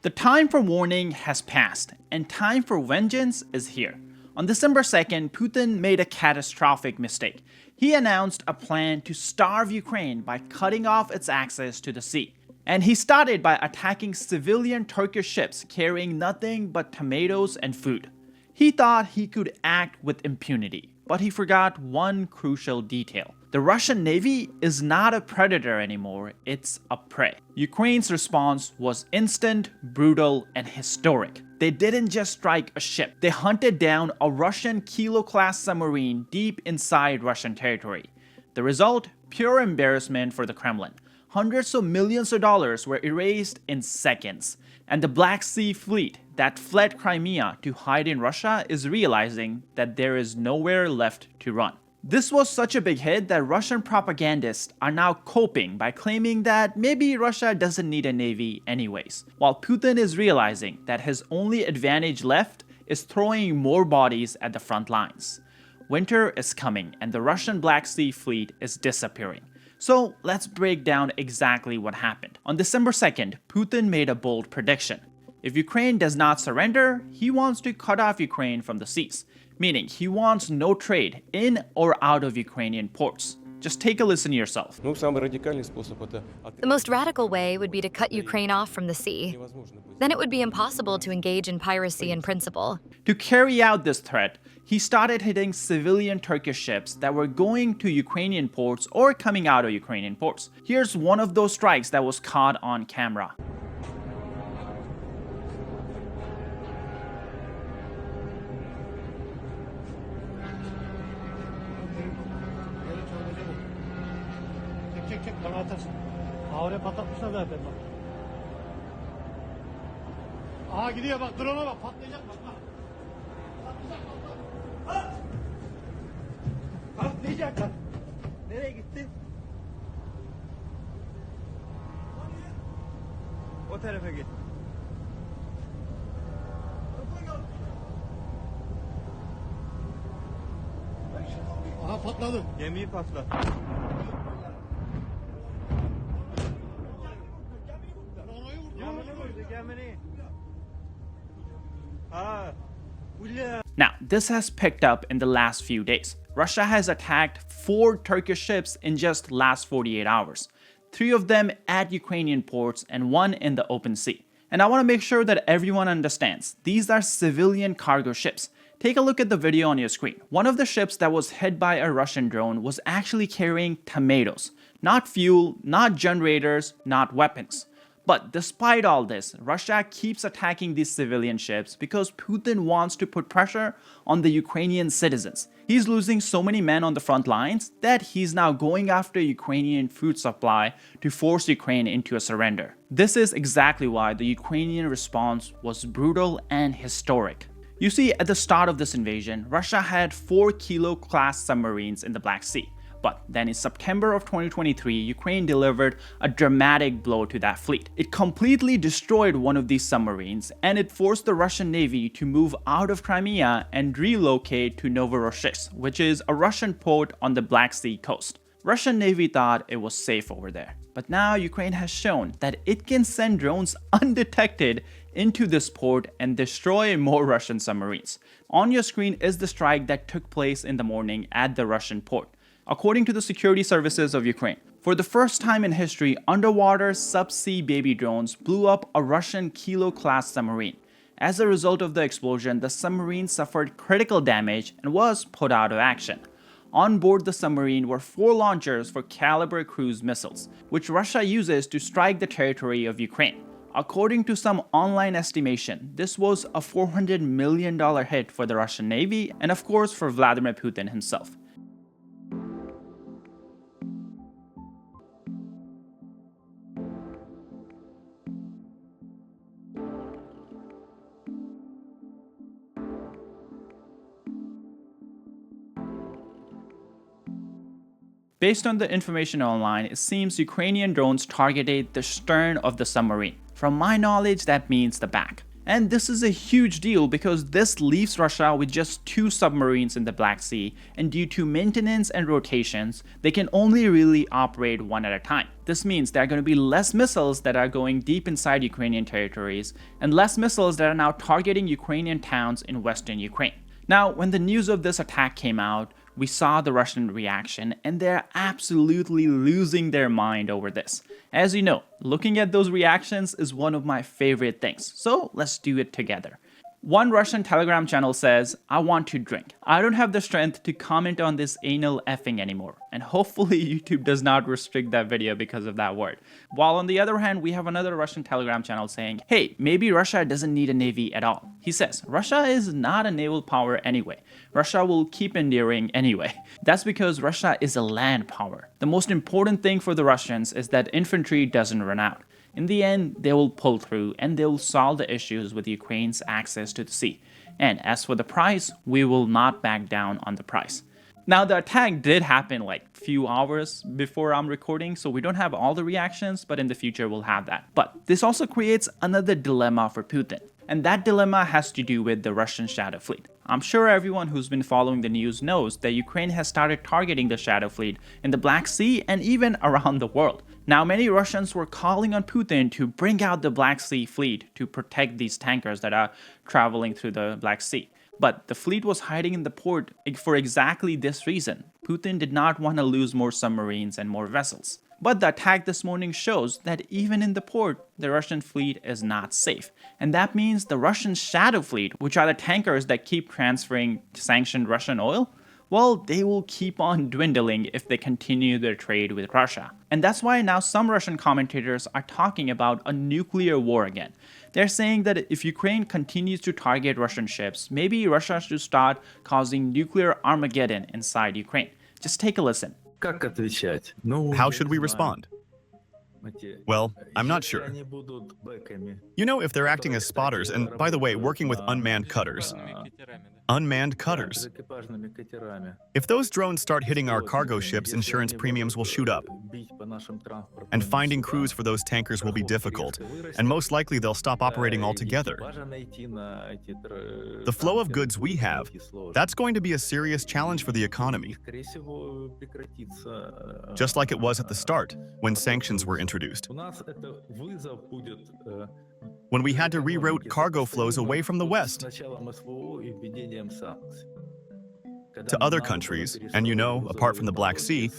The time for warning has passed, and time for vengeance is here. On December 2nd, Putin made a catastrophic mistake. He announced a plan to starve Ukraine by cutting off its access to the sea. And he started by attacking civilian Turkish ships carrying nothing but tomatoes and food. He thought he could act with impunity, but he forgot one crucial detail. The Russian Navy is not a predator anymore, it's a prey. Ukraine's response was instant, brutal, and historic. They didn't just strike a ship, they hunted down a Russian Kilo-class submarine deep inside Russian territory. The result? Pure embarrassment for the Kremlin. Hundreds of millions of dollars were erased in seconds. And the Black Sea Fleet that fled Crimea to hide in Russia is realizing that there is nowhere left to run. This was such a big hit that Russian propagandists are now coping by claiming that maybe Russia doesn't need a navy anyways, while Putin is realizing that his only advantage left is throwing more bodies at the front lines. Winter is coming and the Russian Black Sea Fleet is disappearing. So let's break down exactly what happened. On December 2nd, Putin made a bold prediction. If Ukraine does not surrender, he wants to cut off Ukraine from the seas, meaning he wants no trade in or out of Ukrainian ports. Just take a listen yourself. The most radical way would be to cut Ukraine off from the sea. Then it would be impossible to engage in piracy in principle. To carry out this threat, he started hitting civilian Turkish ships that were going to Ukrainian ports or coming out of Ukrainian ports. Here's one of those strikes that was caught on camera. Çek bana atarsın. Havaya patlatmışlar zaten bak. Aha gidiyor bak, drone'a bak, patlayacak bak. Patlayacak bak. Patlayacak bak. Nereye gitti? O tarafa git. Aha patladı. Gemiyi patlat. Now, this has picked up in the last few days. Russia has attacked 4 Turkish ships in just last 48 hours. 3 of them at Ukrainian ports and 1 in the open sea. And I want to make sure that everyone understands, these are civilian cargo ships. Take a look at the video on your screen. One of the ships that was hit by a Russian drone was actually carrying tomatoes. Not fuel, not generators, not weapons. But despite all this, Russia keeps attacking these civilian ships because Putin wants to put pressure on the Ukrainian citizens. He's losing so many men on the front lines that he's now going after Ukrainian food supply to force Ukraine into a surrender. This is exactly why the Ukrainian response was brutal and historic. You see, at the start of this invasion, Russia had 4 Kilo-class submarines in the Black Sea. But then in September of 2023, Ukraine delivered a dramatic blow to that fleet. It completely destroyed one of these submarines, and it forced the Russian Navy to move out of Crimea and relocate to Novorossiysk, which is a Russian port on the Black Sea coast. Russian Navy thought it was safe over there. But now Ukraine has shown that it can send drones undetected into this port and destroy more Russian submarines. On your screen is the strike that took place in the morning at the Russian port. According to the security services of Ukraine, for the first time in history, underwater subsea baby drones blew up a Russian Kilo-class submarine. As a result of the explosion, the submarine suffered critical damage and was put out of action. On board the submarine were 4 launchers for Caliber cruise missiles, which Russia uses to strike the territory of Ukraine. According to some online estimation, this was a $400 million hit for the Russian Navy and of course for Vladimir Putin himself. Based on the information online, it seems Ukrainian drones targeted the stern of the submarine. From my knowledge, that means the back. And this is a huge deal because this leaves Russia with just 2 submarines in the Black Sea, and due to maintenance and rotations, they can only really operate one at a time. This means there are going to be less missiles that are going deep inside Ukrainian territories, and less missiles that are now targeting Ukrainian towns in western Ukraine. Now, when the news of this attack came out, we saw the Russian reaction, and they're absolutely losing their mind over this. As you know, looking at those reactions is one of my favorite things, so let's do it together. One Russian Telegram channel says, "I want to drink. I don't have the strength to comment on this anal effing anymore." And hopefully YouTube does not restrict that video because of that word. While on the other hand, we have another Russian Telegram channel saying, "Hey, maybe Russia doesn't need a navy at all." He says, "Russia is not a naval power anyway. Russia will keep enduring anyway. That's because Russia is a land power. The most important thing for the Russians is that infantry doesn't run out. In the end, they will pull through and they will solve the issues with Ukraine's access to the sea. And as for the price, we will not back down on the price." Now, the attack did happen like few hours before I'm recording, so we don't have all the reactions, but in the future we'll have that. But this also creates another dilemma for Putin. And that dilemma has to do with the Russian Shadow Fleet. I'm sure everyone who's been following the news knows that Ukraine has started targeting the Shadow Fleet in the Black Sea and even around the world. Now, many Russians were calling on Putin to bring out the Black Sea Fleet to protect these tankers that are traveling through the Black Sea. But the fleet was hiding in the port for exactly this reason. Putin did not want to lose more submarines and more vessels. But the attack this morning shows that even in the port, the Russian fleet is not safe. And that means the Russian Shadow Fleet, which are the tankers that keep transferring sanctioned Russian oil, well, they will keep on dwindling if they continue their trade with Russia. And that's why now some Russian commentators are talking about a nuclear war again. They're saying that if Ukraine continues to target Russian ships, maybe Russia should start causing nuclear Armageddon inside Ukraine. Just take a listen. How should we respond? Well, I'm not sure. You know, if they're acting as spotters, and by the way, working with unmanned cutters. Unmanned cutters. If those drones start hitting our cargo ships, insurance premiums will shoot up. And finding crews for those tankers will be difficult, and most likely they'll stop operating altogether. The flow of goods we have, that's going to be a serious challenge for the economy. Just like it was at the start, when sanctions were introduced. When we had to reroute cargo flows away from the West to other countries, and you know, apart from the Black Sea,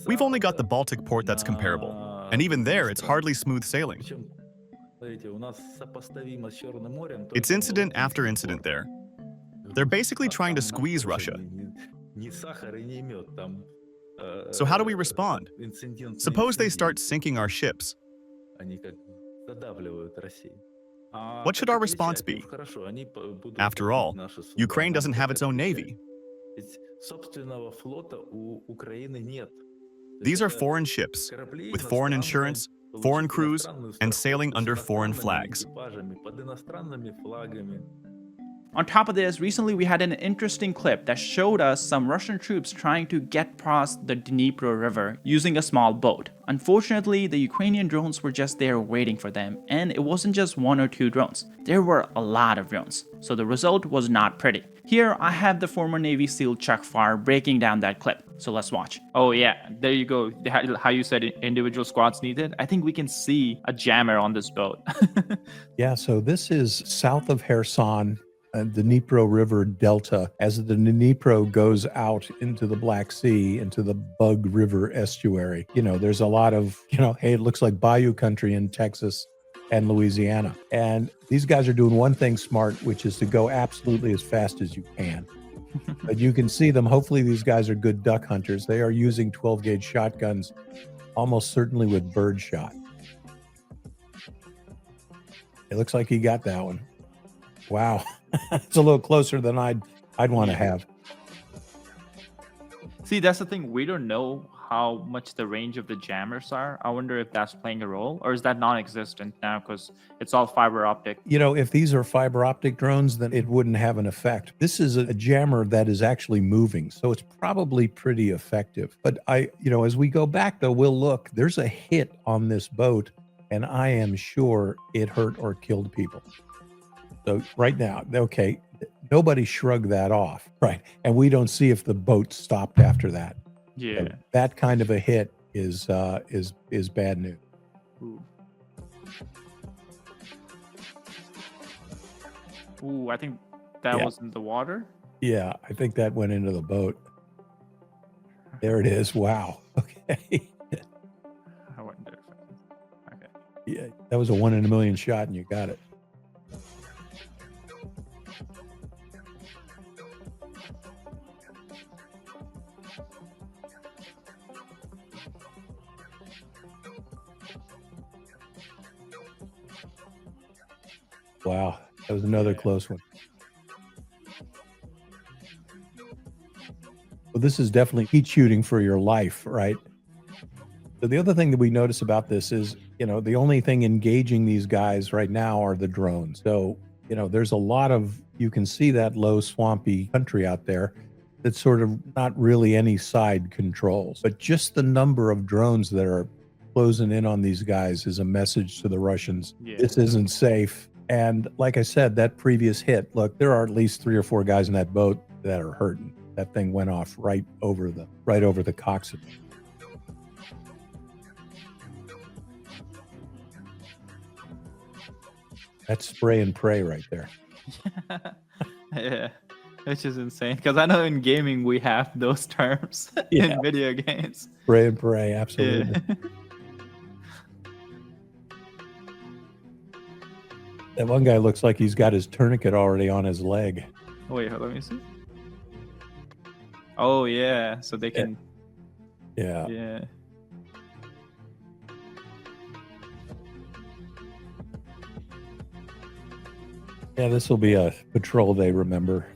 we've only got the Baltic port that's comparable. And even there, it's hardly smooth sailing. It's incident after incident there. They're basically trying to squeeze Russia. So how do we respond? Suppose they start sinking our ships. What should our response be? After all, Ukraine doesn't have its own navy. These are foreign ships, with foreign insurance, foreign crews, and sailing under foreign flags. On top of this, recently we had an interesting clip that showed us some Russian troops trying to get across the Dnipro River using a small boat. Unfortunately, the Ukrainian drones were just there waiting for them, and it wasn't just 1 or 2 drones. There were a lot of drones, so the result was not pretty. Here, I have the former Navy SEAL Chuck Farr breaking down that clip, so let's watch. Oh yeah, there you go, how you said individual squads needed. I think we can see a jammer on this boat. Yeah, so this is south of Kherson, the Dnipro River Delta. As the Dnipro goes out into the Black Sea, into the Bug River estuary, you know, there's a lot of, hey, it looks like bayou country in Texas and Louisiana. And these guys are doing one thing smart, which is to go absolutely as fast as you can. But you can see them. Hopefully these guys are good duck hunters. They are using 12-gauge shotguns, almost certainly with bird shot. It looks like he got that one. Wow. It's a little closer than I'd want to have. See, that's the thing. We don't know how much the range of the jammers are. I wonder if that's playing a role, or is that non-existent now because it's all fiber optic? You know, if these are fiber optic drones, then it wouldn't have an effect. This is a jammer that is actually moving, so it's probably pretty effective. But as we go back, though, we'll look. There's a hit on this boat, and I am sure it hurt or killed people. So right now, okay, nobody shrugged that off, right? And we don't see if the boat stopped after that. Yeah. So that kind of a hit is bad news. Ooh. Ooh, I think that was in the water. Yeah, I think that went into the boat. There it is. Wow. Okay. I wonder if okay. Yeah, that was a 1 in a million shot, and you got it. Wow, that was another close one. Well, this is definitely heat shooting for your life, right? So the other thing that we notice about this is, the only thing engaging these guys right now are the drones. So, there's a lot of, you can see that low swampy country out there that's sort of not really any side controls, but just the number of drones that are closing in on these guys is a message to the Russians. Yeah. This isn't safe. And like I said, that previous hit, look, there are at least 3 or 4 guys in that boat that are hurting. That thing went off right over the coxswain. That's spray and pray right there. Yeah, which is insane because I know in gaming we have those terms in video games. Spray and pray, absolutely. Yeah. That one guy looks like he's got his tourniquet already on his leg. Wait, let me see. Oh yeah, so they can. Yeah. Yeah. Yeah, this will be a patrol they remember.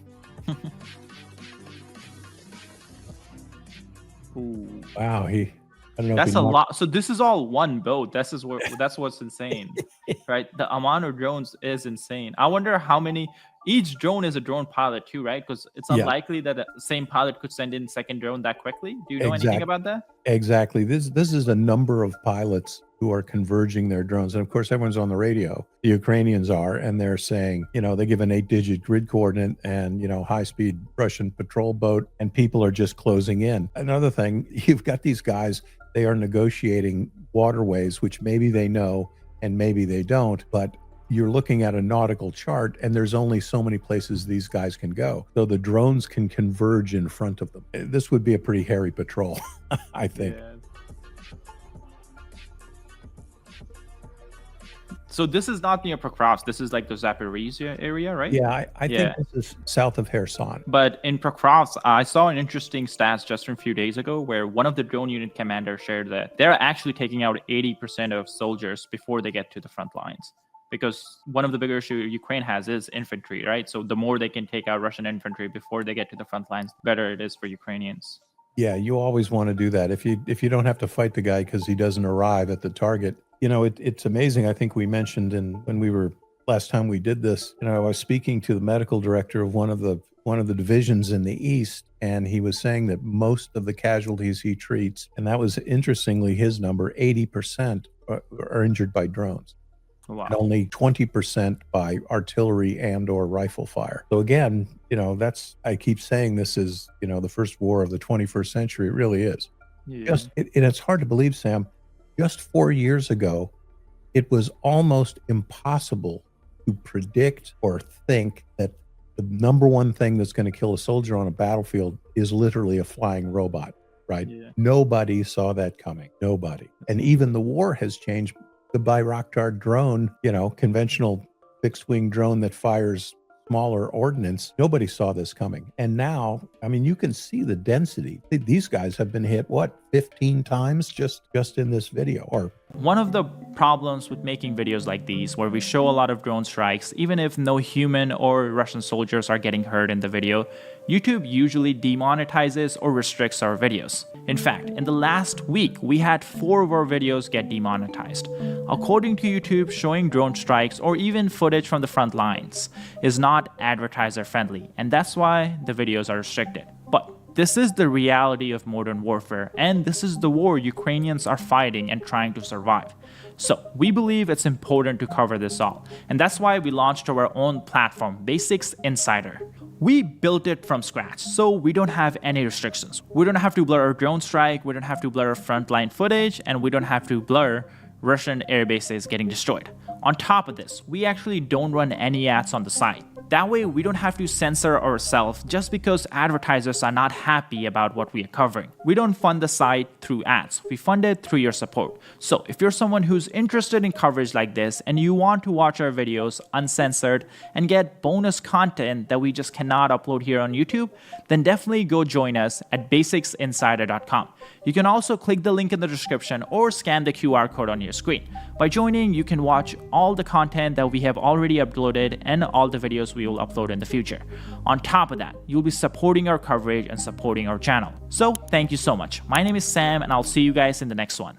Ooh. Wow, I don't know. That's a lot. So this is all one boat. That's what's insane, right? The amount of drones is insane. I wonder how many. Each drone is a drone pilot too, right? Because it's unlikely that the same pilot could send in second drone that quickly. Do you know anything about that? Exactly. This is a number of pilots who are converging their drones, and of course, everyone's on the radio. The Ukrainians are, and they're saying, they give an 8-digit grid coordinate and high-speed Russian patrol boat, and people are just closing in. Another thing, you've got these guys. They are negotiating waterways, which maybe they know and maybe they don't, but you're looking at a nautical chart and there's only so many places these guys can go. So the drones can converge in front of them. This would be a pretty hairy patrol, I think. Yeah. So this is not near Pokrovsk. This is like the Zaporizhia area, right? Yeah, I think this is south of Kherson. But in Pokrovsk, I saw an interesting stats just from a few days ago where one of the drone unit commanders shared that they're actually taking out 80% of soldiers before they get to the front lines. Because one of the bigger issues Ukraine has is infantry, right? So the more they can take out Russian infantry before they get to the front lines, the better it is for Ukrainians. Yeah, you always want to do that. If you don't have to fight the guy because he doesn't arrive at the target. It's amazing. I think we mentioned when we were last time we did this, I was speaking to the medical director of one of the divisions in the East, and he was saying that most of the casualties he treats, and that was interestingly his number, 80% are injured by drones. Wow. And only 20% by artillery and or rifle fire. So again, I keep saying this is, the first war of the 21st century. It really is. Yeah. And it's hard to believe, Sam, just 4 years ago, it was almost impossible to predict or think that the number one thing that's going to kill a soldier on a battlefield is literally a flying robot, right? Yeah. Nobody saw that coming. Nobody. And even the war has changed. The Bayraktar drone, conventional fixed-wing drone that fires smaller ordnance, nobody saw this coming. And now, you can see the density. These guys have been hit, 15 times just in this video? Or one of the problems with making videos like these, where we show a lot of drone strikes, even if no human or Russian soldiers are getting hurt in the video, YouTube usually demonetizes or restricts our videos. In fact, in the last week, we had 4 of our videos get demonetized. According to YouTube, showing drone strikes or even footage from the front lines is not advertiser friendly, and that's why the videos are restricted. But this is the reality of modern warfare, and this is the war Ukrainians are fighting and trying to survive. So we believe it's important to cover this all, and that's why we launched our own platform, Basics Insider. We built it from scratch, so we don't have any restrictions. We don't have to blur our drone strike, we don't have to blur frontline footage, and we don't have to blur Russian air bases getting destroyed. On top of this, we actually don't run any ads on the site. That way, we don't have to censor ourselves just because advertisers are not happy about what we are covering. We don't fund the site through ads, we fund it through your support. So if you're someone who's interested in coverage like this and you want to watch our videos uncensored and get bonus content that we just cannot upload here on YouTube, then definitely go join us at basicsinsider.com. You can also click the link in the description or scan the QR code on your screen. By joining, you can watch all the content that we have already uploaded and all the videos we will upload in the future. On top of that, you'll be supporting our coverage and supporting our channel. So thank you so much. My name is Sam and I'll see you guys in the next one.